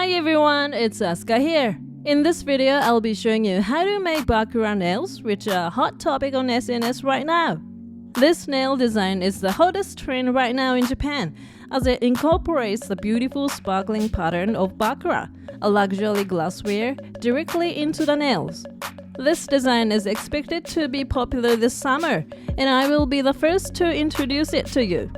Hi everyone, it's ASKA here. In this video, I'll be showing you how to make Baccarat nails, which are a hot topic on SNS right now. This nail design is the hottest trend right now in Japan, as it incorporates the beautiful sparkling pattern of Baccarat, a luxury glassware, directly into the nails. This design is expected to be popular this summer, and I will be the first to introduce it to you.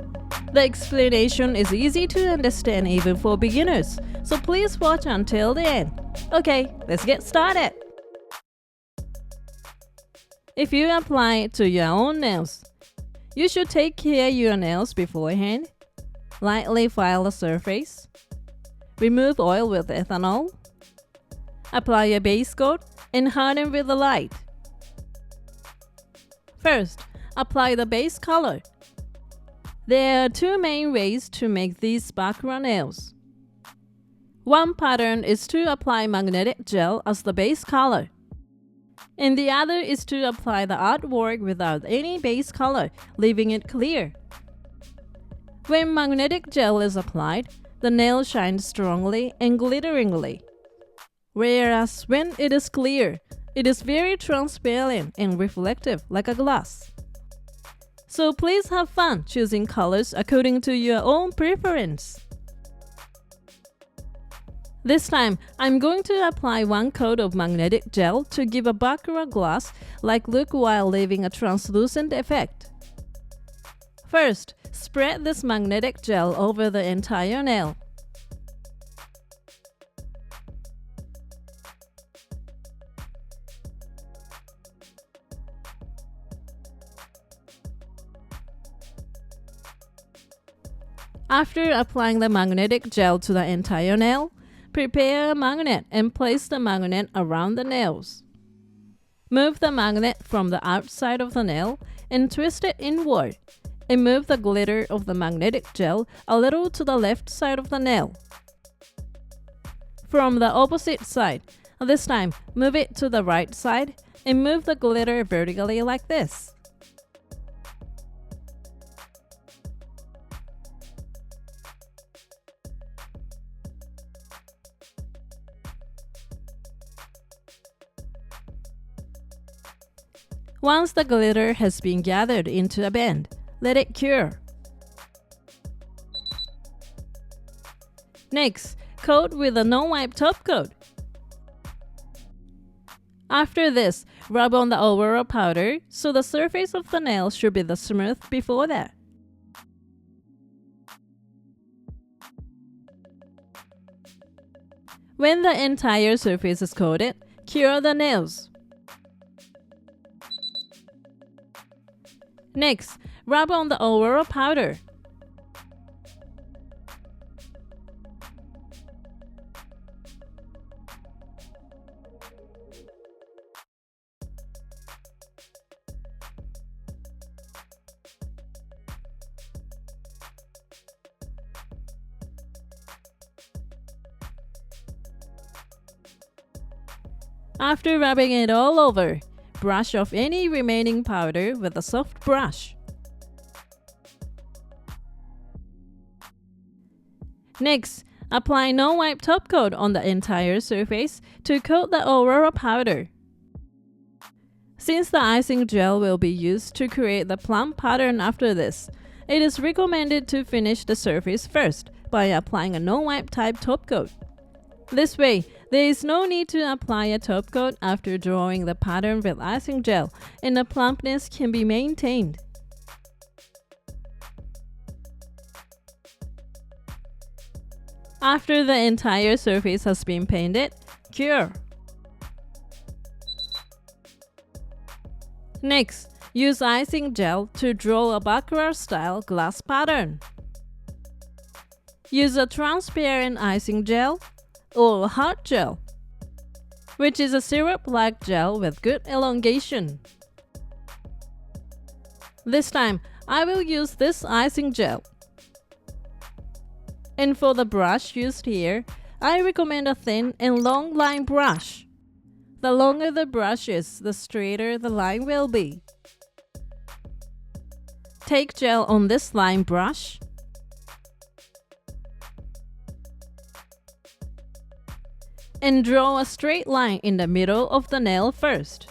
The explanation is easy to understand even for beginners, so please watch until the end. Okay, let's get started. If you apply it to your own nails, you should take care of your nails beforehand. Lightly file the surface. Remove oil with ethanol. Apply a base coat and harden with the light. First, apply the base color. There are two main ways to make these Baccarat nails. One pattern is to apply magnetic gel as the base color, and the other is to apply the artwork without any base color, leaving it clear. When magnetic gel is applied, the nail shines strongly and glitteringly, whereas when it is clear, it is very transparent and reflective like a glass. So please have fun choosing colors according to your own preference. This time, I'm going to apply one coat of magnetic gel to give a Baccarat glass-like look while leaving a translucent effect. First, spread this magnetic gel over the entire nail. After applying the magnetic gel to the entire nail, prepare a magnet and place the magnet around the nails. Move the magnet from the outside of the nail and twist it inward, and move the glitter of the magnetic gel a little to the left side of the nail. From the opposite side, this time move it to the right side and move the glitter vertically like this. Once the glitter has been gathered into a band, let it cure. Next, coat with a non-wipe top coat. After this, rub on the Aurora Powder, so the surface of the nail should be the smooth before that. When the entire surface is coated, cure the nails. Next, rub on the Aurora Powder. After rubbing it all over, brush off any remaining powder with a soft brush. Next, apply non-wipe top coat on the entire surface to coat the Aurora Powder. Since the icing gel will be used to create the plum pattern after this, it is recommended to finish the surface first by applying a non-wipe type top coat. This way, there is no need to apply a top coat after drawing the pattern with icing gel, and the plumpness can be maintained. After the entire surface has been painted, cure. Next, use icing gel to draw a Baccarat-style glass pattern. Use a transparent icing gel or hard gel, which is a syrup-like gel with good elongation. This time, I will use this icing gel. And for the brush used here, I recommend a thin and long line brush. The longer the brush is, the straighter the line will be. Take gel on this line brush and draw a straight line in the middle of the nail first.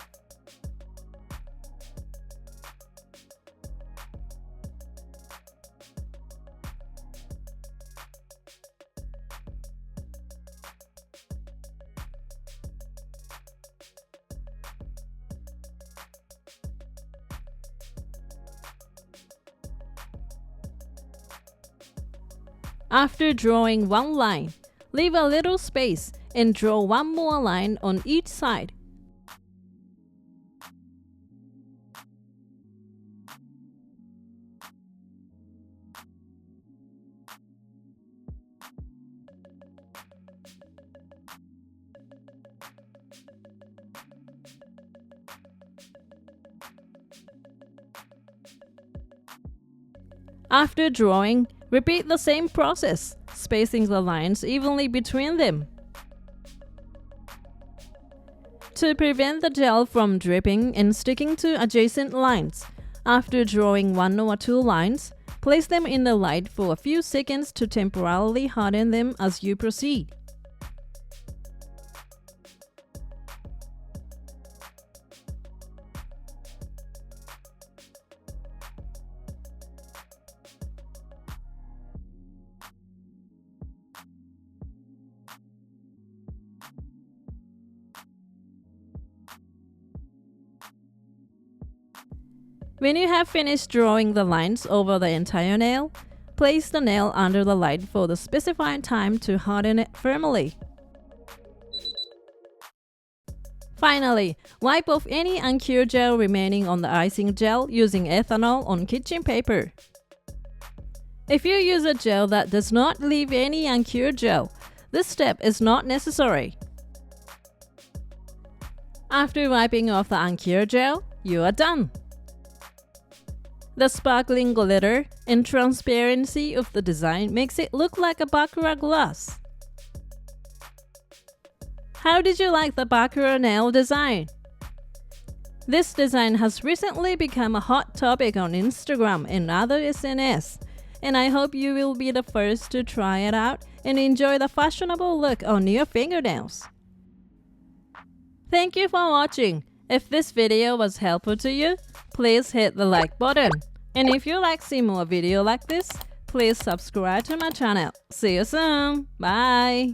After drawing one line, leave a little space and draw one more line on each side. After drawing, repeat the same process, spacing the lines evenly between them. To prevent the gel from dripping and sticking to adjacent lines, after drawing one or two lines, place them in the light for a few seconds to temporarily harden them as you proceed. When you have finished drawing the lines over the entire nail, place the nail under the light for the specified time to harden it firmly. Finally, wipe off any uncured gel remaining on the icing gel using ethanol on kitchen paper. If you use a gel that does not leave any uncured gel, this step is not necessary. After wiping off the uncured gel, you are done. The sparkling glitter and transparency of the design makes it look like a Baccarat glass. How did you like the Baccarat nail design? This design has recently become a hot topic on Instagram and other SNS, and I hope you will be the first to try it out and enjoy the fashionable look on your fingernails. Thank you for watching. If this video was helpful to you, please hit the like button. And if you like to see more videos like this, please subscribe to my channel. See you soon. Bye.